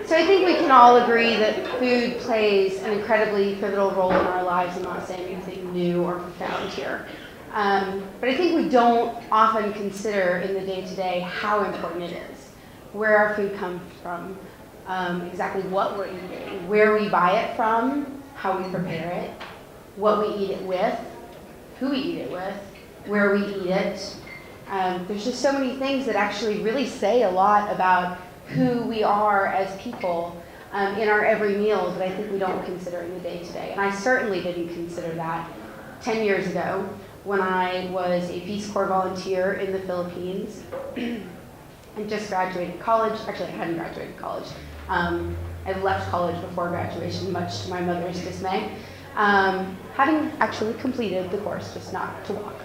So I think we can all agree that food plays an incredibly pivotal role in our lives. I'm not saying anything new or profound here. But I think we don't often consider in the day-to-day how important it is, where our food comes from, exactly what we're eating, where we buy it from, how we prepare it, what we eat it with, who we eat it with, where we eat it. There's just so many things that actually really say a lot about who we are as people in our every meal that I think we don't consider in the day-to-day. And I certainly didn't consider that 10 years ago when I was a Peace Corps volunteer in the Philippines and just graduated college. Actually, I hadn't graduated college. I left college before graduation, much to my mother's dismay, having actually completed the course, just not to walk.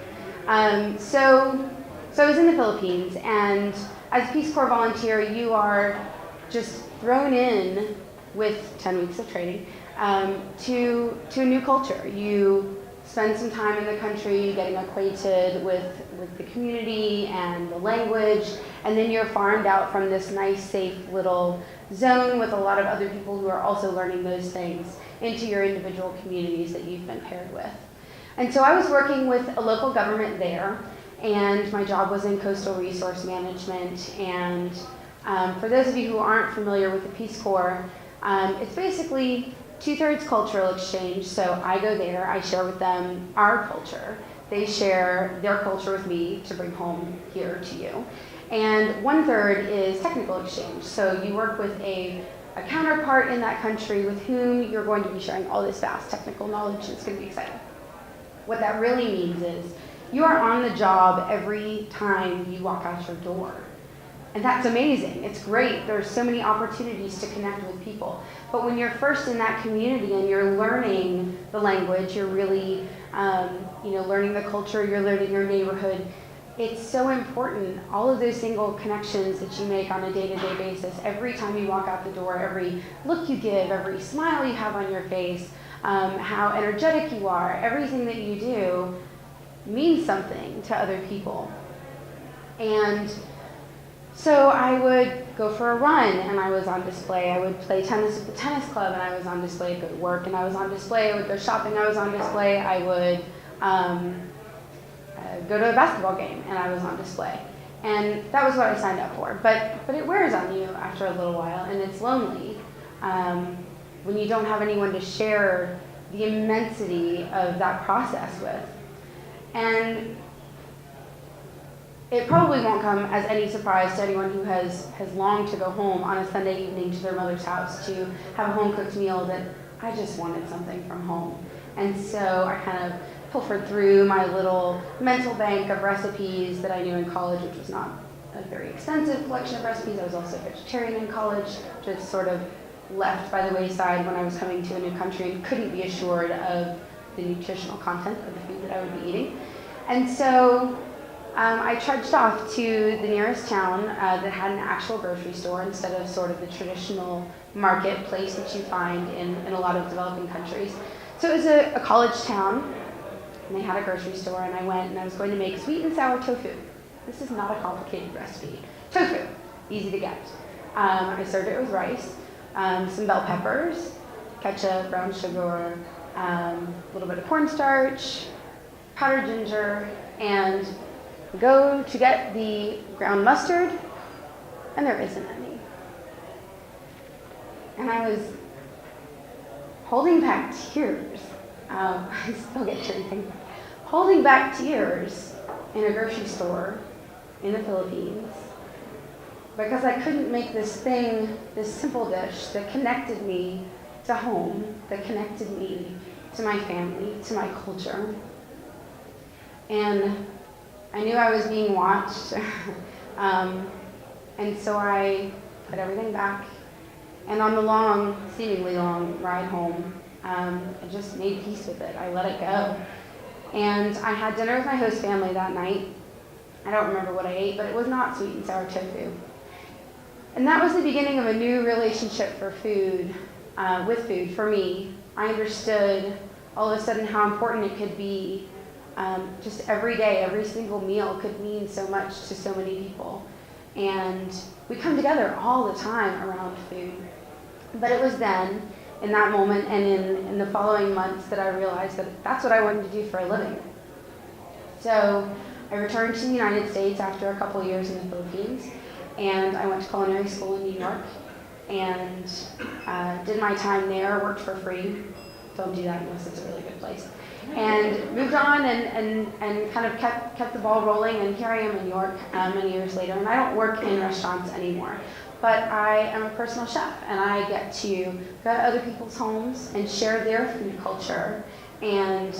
So I was in the Philippines, and as a Peace Corps volunteer, you are just thrown in with 10 weeks of training to a new culture. You spend some time in the country getting acquainted with the community and the language, and then you're farmed out from this nice, safe little zone with a lot of other people who are also learning those things into your individual communities that you've been paired with. And so I was working with a local government there, and my job was in coastal resource management. And for those of you who aren't familiar with the Peace Corps, it's basically 2/3 cultural exchange. So I go there, I share with them our culture. They share their culture with me to bring home here to you. And 1/3 is technical exchange. So you work with a counterpart in that country with whom you're going to be sharing all this vast technical knowledge. It's going to be exciting. What that really means is you are on the job every time you walk out your door. And that's amazing. It's great. There's so many opportunities to connect with people. But when you're first in that community and you're learning the language, you're really learning the culture, you're learning your neighborhood, it's so important. All of those single connections that you make on a day-to-day basis, every time you walk out the door, every look you give, every smile you have on your face, how energetic you are, everything that you do means something to other people. And so I would go for a run and I was on display. I would play tennis at the tennis club and I was on display. I'd go to work and I was on display. I would go shopping, I was on display. I would go to a basketball game and I was on display. And that was what I signed up for. But it wears on you after a little while, and it's lonely when you don't have anyone to share the immensity of that process with. And it probably won't come as any surprise to anyone who has longed to go home on a Sunday evening to their mother's house to have a home-cooked meal that I just wanted something from home. And so I kind of pilfered through my little mental bank of recipes that I knew in college, which was not a very extensive collection of recipes. I was also vegetarian in college, just sort of left by the wayside when I was coming to a new country and couldn't be assured of the nutritional content of the food that I would be eating. And so I trudged off to the nearest town that had an actual grocery store instead of sort of the traditional marketplace that you find in a lot of developing countries. So it was a college town, and they had a grocery store, and I went and I was going to make sweet and sour tofu. This is not a complicated recipe. Tofu, easy to get. I served it with rice, some bell peppers, ketchup, brown sugar, a little bit of cornstarch, powdered ginger, and go to get the ground mustard, and there isn't any. And I was holding back tears. I still get teary thinking about it. Holding back tears in a grocery store in the Philippines because I couldn't make this simple dish that connected me to home, that connected me to my family, to my culture. And I knew I was being watched, and so I put everything back. And on the seemingly long ride home, I just made peace with it. I let it go. And I had dinner with my host family that night. I don't remember what I ate, but it was not sweet and sour tofu. And that was the beginning of a new relationship with food for me. I understood all of a sudden how important it could be. Just every day, every single meal could mean so much to so many people. And we come together all the time around food. But it was then, in that moment, and in the following months, that I realized that that's what I wanted to do for a living. So I returned to the United States after a couple years in the Philippines, and I went to culinary school in New York, and did my time there, worked for free. Don't do that unless it's a really good place. And moved on and kind of kept the ball rolling, and here I am in New York many years later, and I don't work in restaurants anymore. But I am a personal chef, and I get to go to other people's homes and share their food culture and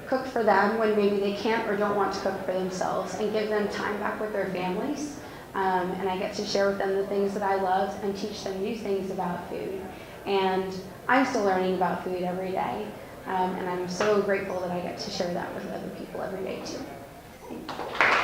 cook for them when maybe they can't or don't want to cook for themselves, and give them time back with their families. And I get to share with them the things that I love and teach them new things about food. And I'm still learning about food every day. And I'm so grateful that I get to share that with other people every day too. Thank you.